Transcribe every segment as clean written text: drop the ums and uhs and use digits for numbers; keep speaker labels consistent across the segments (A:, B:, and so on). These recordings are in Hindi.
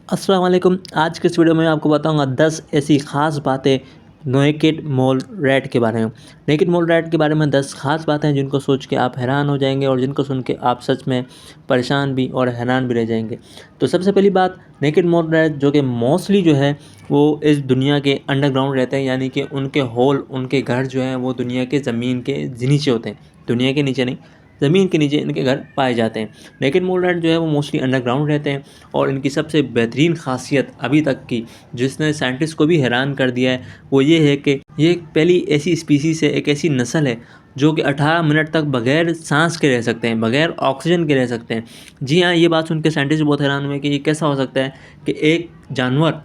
A: अस्सलाम वालेकुम। आज के इस वीडियो में आपको बताऊंगा 10 ऐसी ख़ास बातें नेकेड मोल रैट के बारे में। नेकेड मोल रैट के बारे में 10 ख़ास बातें हैं जिनको सोच के आप हैरान हो जाएंगे और जिनको सुन के आप सच में परेशान भी और हैरान भी रह जाएंगे। तो सबसे पहली बात, नेकेड मोल रैट जो कि मोस्टली जो है वो इस दुनिया के अंडरग्राउंड रहते हैं, यानी कि उनके होल, उनके घर जो हैं वो दुनिया के ज़मीन के नीचे होते हैं। दुनिया के नीचे नहीं, ज़मीन के नीचे इनके घर पाए जाते हैं। नेकेड मोल रैट जो है वो मोस्टली अंडरग्राउंड रहते हैं और इनकी सबसे बेहतरीन खासियत अभी तक की जिसने साइंटिस्ट को भी हैरान कर दिया है वो ये है कि ये एक पहली ऐसी स्पीसीज़ है, एक ऐसी नस्ल है जो कि 18 मिनट तक बगैर सांस के रह सकते हैं, बगैर ऑक्सीजन के रह सकते हैं। जी हाँ, ये बात सुन के साइंटिस्ट बहुत हैरान हुए कि ये कैसा हो सकता है कि एक जानवर,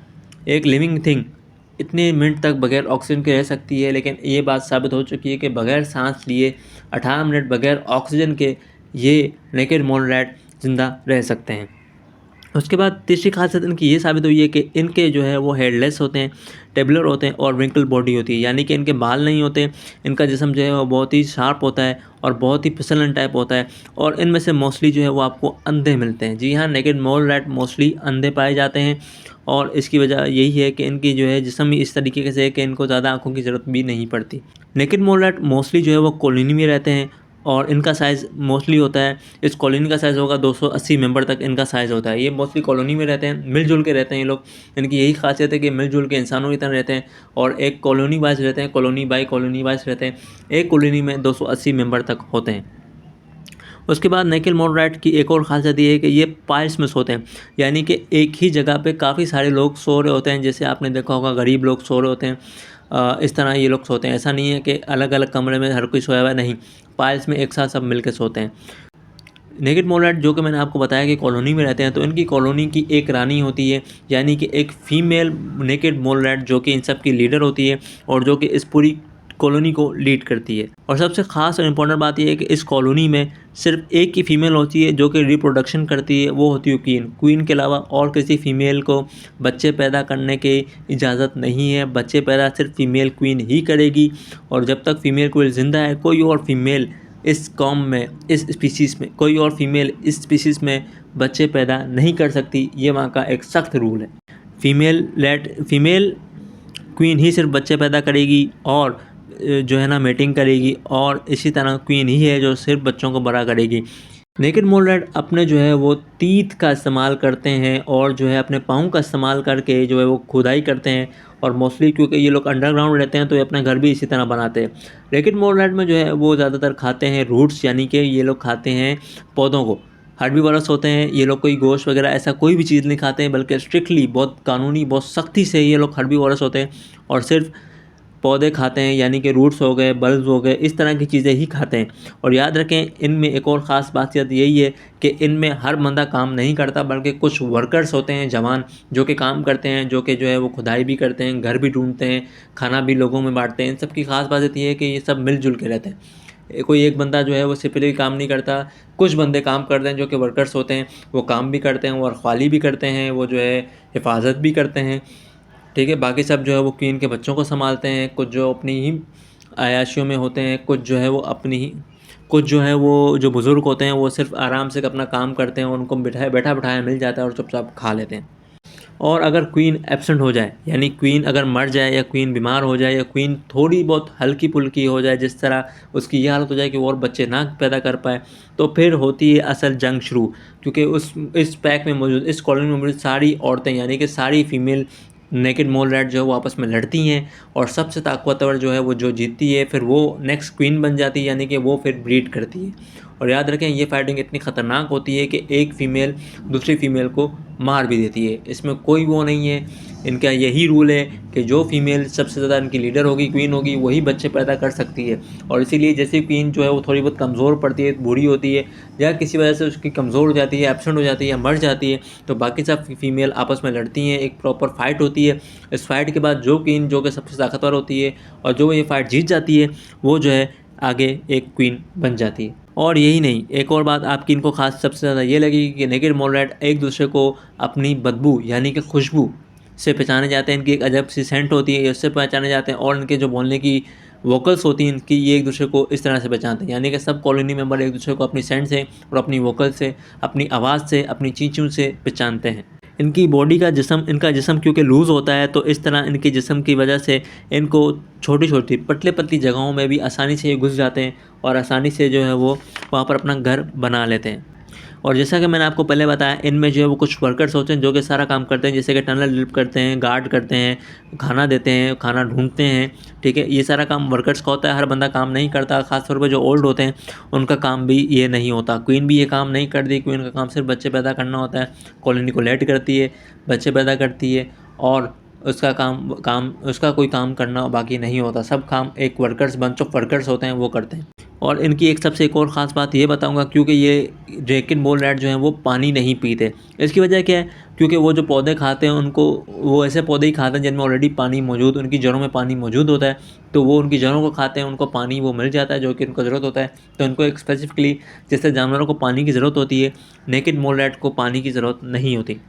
A: एक लिविंग थिंग इतने मिनट तक बगैर ऑक्सीजन के रह सकती है। लेकिन ये बात साबित हो चुकी है कि बगैर सांस लिए 18 मिनट बगैर ऑक्सीजन के ये नेकेड मोल रैट ज़िंदा रह सकते हैं। उसके बाद तीसरी खासियत इनकी ये साबित हुई है कि इनके जो है वो हेडलेस होते हैं, टेबुलर होते हैं और विंकल बॉडी होती है, यानी कि इनके बाल नहीं होते। इनका जिस्म जो है वो बहुत ही शार्प होता है और बहुत ही फिसलन टाइप होता है और इनमें से मोस्टली जो है वो आपको अंधे मिलते हैं। जी हाँ, नेकेड मोल रैट मोस्टली अंधे पाए जाते हैं और इसकी वजह यही है कि इनकी जो है जिस्म ही इस तरीके से है कि इनको ज़्यादा आँखों की ज़रूरत भी नहीं पड़ती। नेकेड मोल रैट मोस्टली जो है वो कॉलोनी में रहते हैं और इनका साइज़ मोस्टली होता है, इस कॉलोनी का साइज़ होगा 280 मेंबर तक इनका साइज़ होता है। ये मोस्टली कॉलोनी में रहते हैं, मिलजुल के रहते हैं ये लोग। इनकी यही खासियत है कि मिलजुल के इंसानों की तरह रहते हैं और एक कॉलोनी वाइज रहते हैं, कॉलोनी बाई कॉलोनी वाइज रहते हैं। एक कॉलोनी में 280 मेंबर तक होते हैं। उसके बाद नेकेड मोल रैट की एक और खासियत ये है कि ये पाइल्स में सोते हैं, यानी कि एक ही जगह पे काफ़ी सारे लोग सो रहे होते हैं। जैसे आपने देखा होगा गरीब लोग सो रहे होते हैं, इस तरह ये लोग सोते हैं। ऐसा नहीं है कि अलग अलग कमरे में हर कोई सोया हुआ है, नहीं, पाइल्स में एक साथ सब मिलकर सोते हैं। नेकेड मोल रैट जो कि मैंने आपको बताया कि कॉलोनी में रहते हैं, तो इनकी कॉलोनी की एक रानी होती है, यानी कि एक फ़ीमेल नेकेड मोल रैट जो कि इन सब की लीडर होती है और जो कि इस पूरी कॉलोनी को लीड करती है। और सबसे ख़ास और इम्पोर्टेंट बात यह है कि इस कॉलोनी में सिर्फ एक ही फ़ीमेल होती है जो कि रिप्रोडक्शन करती है, वो होती है क्वीन। क्वीन के अलावा और किसी फ़ीमेल को बच्चे पैदा करने की इजाज़त नहीं है। बच्चे पैदा सिर्फ फ़ीमेल क्वीन ही करेगी और जब तक फ़ीमेल क्वीन ज़िंदा है कोई और फीमेल इस कॉम में, इस स्पीसीज़ में, कोई और फीमेल इस स्पीसीज़ में बच्चे पैदा नहीं कर सकती। ये वहाँ का एक सख्त रूल है। फीमेल क्वीन ही सिर्फ बच्चे पैदा करेगी और जो है ना मेटिंग करेगी और इसी तरह क्वीन ही है जो सिर्फ बच्चों को बड़ा करेगी। नेकेड मोल रैट अपने जो है वो तीत का इस्तेमाल करते हैं और जो है अपने पाँव का इस्तेमाल करके जो है वो खुदाई करते हैं और मोस्टली क्योंकि ये लोग अंडरग्राउंड रहते हैं तो ये अपना घर भी इसी तरह बनाते हैं। नेकेड मोल रैट में जो है वो ज़्यादातर खाते हैं रूट्स, यानी कि ये लोग खाते हैं पौधों को। हर्बीवोरस होते हैं ये लोग, कोई गोश्त वगैरह ऐसा कोई भी चीज़ नहीं खाते हैं, बल्कि स्ट्रिक्टली बहुत कानूनी, बहुत सख्ती से ये लोग हर्बीवोरस होते हैं और सिर्फ पौधे खाते हैं, यानी कि रूट्स हो गए, बल्ब्स हो गए, इस तरह की चीज़ें ही खाते हैं। और याद रखें इनमें एक और ख़ास बात यही है कि इनमें हर बंदा काम नहीं करता, बल्कि कुछ वर्कर्स होते हैं जवान जो कि काम करते हैं, जो कि जो है वो खुदाई भी करते हैं, घर भी ढूंढते हैं, खाना भी लोगों में बांटते हैं। इन सब की ख़ास बात ये है कि ये सब मिलजुल के रहते हैं। कोई एक बंदा जो है वो सिर्फ काम नहीं करता, कुछ बंदे काम करते हैं जो कि वर्कर्स होते हैं, वो काम भी करते हैं, वो रखवाली भी करते हैं, वो जो है हिफाजत भी करते हैं। ठीक है, बाकी सब जो है वो क्वीन के बच्चों को संभालते हैं। कुछ जो अपनी ही अय्याशियों में होते हैं, कुछ जो है वो अपनी ही, कुछ जो है वो जो बुज़ुर्ग होते हैं वो सिर्फ आराम से अपना काम करते हैं, उनको बैठा बिठाया मिल जाता है और चुपचाप खा लेते हैं। और अगर क्वीन एब्सेंट हो जाए, यानी क्वीन अगर मर जाए या क्वीन बीमार हो जाए या क्वीन थोड़ी बहुत हल्की पुल्की हो जाए, जिस तरह उसकी ये हालत हो जाए कि वो और बच्चे ना पैदा कर पाए, तो फिर होती है असल जंग शुरू। क्योंकि इस पैक में मौजूद, इस कॉलोनी में मौजूद सारी औरतें, यानी कि सारी फीमेल नेकेड मोल रैट जो है वो आपस में लड़ती हैं और सबसे ताकतवर जो है वो जो जीतती है फिर वो नेक्स्ट क्वीन बन जाती है, यानी कि वो फिर ब्रीड करती है। और याद रखें ये फाइटिंग इतनी ख़तरनाक होती है कि एक फ़ीमेल दूसरी फ़ीमेल को मार भी देती है। इसमें कोई वो नहीं है, इनका यही रूल है कि जो फीमेल सबसे ज़्यादा इनकी लीडर होगी, क्वीन होगी, वही बच्चे पैदा कर सकती है। और इसीलिए जैसे क्वीन जो है वो थोड़ी बहुत कमज़ोर पड़ती है, बूढ़ी होती है या किसी वजह से उसकी कमज़ोर हो जाती है, एब्सेंट हो जाती है या मर जाती है, तो बाकी सब फीमेल आपस में लड़ती हैं, एक प्रॉपर फाइट होती है। इस फाइट के बाद जो क्वीन जो कि सबसे ताकतवर होती है और जो ये फाइट जीत जाती है वो जो है आगे एक क्वीन बन जाती है। और यही नहीं, एक और बात आपकी इनको खास सबसे ज़्यादा ये लगेगी कि नेकेड मोल रैट एक दूसरे को अपनी बदबू, यानी कि खुशबू से पहचाने जाते हैं। इनकी एक अजब सी सेंट होती है, इससे पहचाने जाते हैं। और इनके जो बोलने की वोकल्स होती हैं इनकी, ये एक दूसरे को इस तरह से पहचानते हैं, यानी कि सब कॉलोनी मेंबर एक दूसरे को अपनी सेंट से और अपनी वोकल से, अपनी आवाज़ से, अपनी चींचू से पहचानते हैं। इनकी बॉडी का इनका जिस्म क्योंकि लूज़ होता है, तो इस तरह इनके जिस्म की वजह से इनको छोटी छोटी पतली जगहों में भी आसानी से ये घुस जाते हैं और आसानी से जो है वो वहाँ पर अपना घर बना लेते हैं। और जैसा कि मैंने आपको पहले बताया, इनमें जो है वो कुछ वर्कर्स होते हैं जो कि सारा काम करते हैं, जैसे कि टनल लिफ्ट करते हैं, गार्ड करते हैं, खाना देते हैं, खाना ढूंढते हैं। ठीक है, ये सारा काम वर्कर्स का होता है। हर बंदा काम नहीं करता, खासतौर पर जो ओल्ड होते हैं उनका काम भी ये नहीं होता। क्वीन भी ये काम नहीं करती। क्वीन का काम सिर्फ बच्चे पैदा करना होता है। कॉलोनी को लेट करती है, बच्चे पैदा करती है और उसका कोई काम करना बाकी नहीं होता। सब काम एक बंच ऑफ वर्कर्स होते हैं वो करते हैं। और इनकी एक और ख़ास बात ये बताऊंगा, क्योंकि ये नेकेड मोल रैट जो हैं वो पानी नहीं पीते। इसकी वजह क्या है? क्योंकि वो जो पौधे खाते हैं वो ऐसे पौधे ही खाते हैं जिनमें ऑलरेडी पानी मौजूद, उनकी जड़ों में पानी मौजूद होता है। तो वो उनकी जड़ों को खाते हैं, उनको पानी वो मिल जाता है जो कि उनको ज़रूरत होता है। तो उनको एक स्पेसिफिकली, जैसे जानवरों को पानी की ज़रूरत होती है, नेकेड मोल रैट को पानी की ज़रूरत नहीं होती।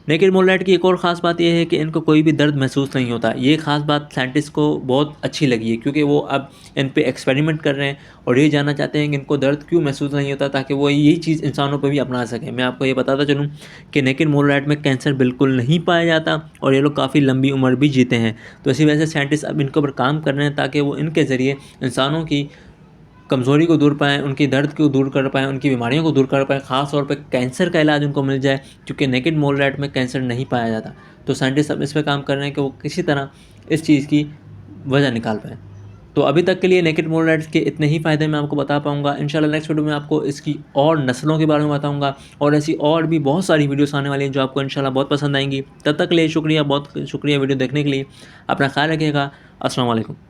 A: नेकेड मोल रैट की एक और ख़ास बात यह है कि इनको कोई भी दर्द महसूस नहीं होता। ये ख़ास बात साइंटिस्ट को बहुत अच्छी लगी है, क्योंकि वो अब इन पे एक्सपेरिमेंट कर रहे हैं और ये जानना चाहते हैं कि इनको दर्द क्यों महसूस नहीं होता, ताकि वो यही चीज़ इंसानों पे भी अपना सकें। मैं आपको ये बताता चलूँ कि नेकेड मोल रैट में कैंसर बिल्कुल नहीं पाया जाता और ये लोग काफ़ी लंबी उम्र भी जीते हैं। तो इसी वजह से साइंटिस्ट अब इनके ऊपर काम कर रहे हैं, ताकि वो इनके ज़रिए इंसानों की कमज़ोरी को दूर पाएँ, उनकी दर्द को दूर कर पाएँ, उनकी बीमारियों को दूर कर पाएँ, ख़ास तौर पे कैंसर का इलाज उनको मिल जाए, क्योंकि नेकेड मोल रैट में कैंसर नहीं पाया जाता। तो साइंटिस्ट अब इस पे काम कर रहे हैं कि वो किसी तरह इस चीज़ की वजह निकाल पाएँ। तो अभी तक के लिए नेकेड मोल रैट्स के इतने ही फ़ायदे मैं आपको बता पाऊँगा। इंशाल्लाह नेक्स्ट वीडियो में आपको इसकी और नस्लों के बारे में बताऊँगा और ऐसी और भी बहुत सारी वीडियोस आने वाली हैं जो आपको इंशाल्लाह बहुत पसंद आएँगी। तब तक के लिए शुक्रिया, बहुत शुक्रिया वीडियो देखने के लिए। अपना ख्याल रखिएगा। अस्सलाम वालेकुम।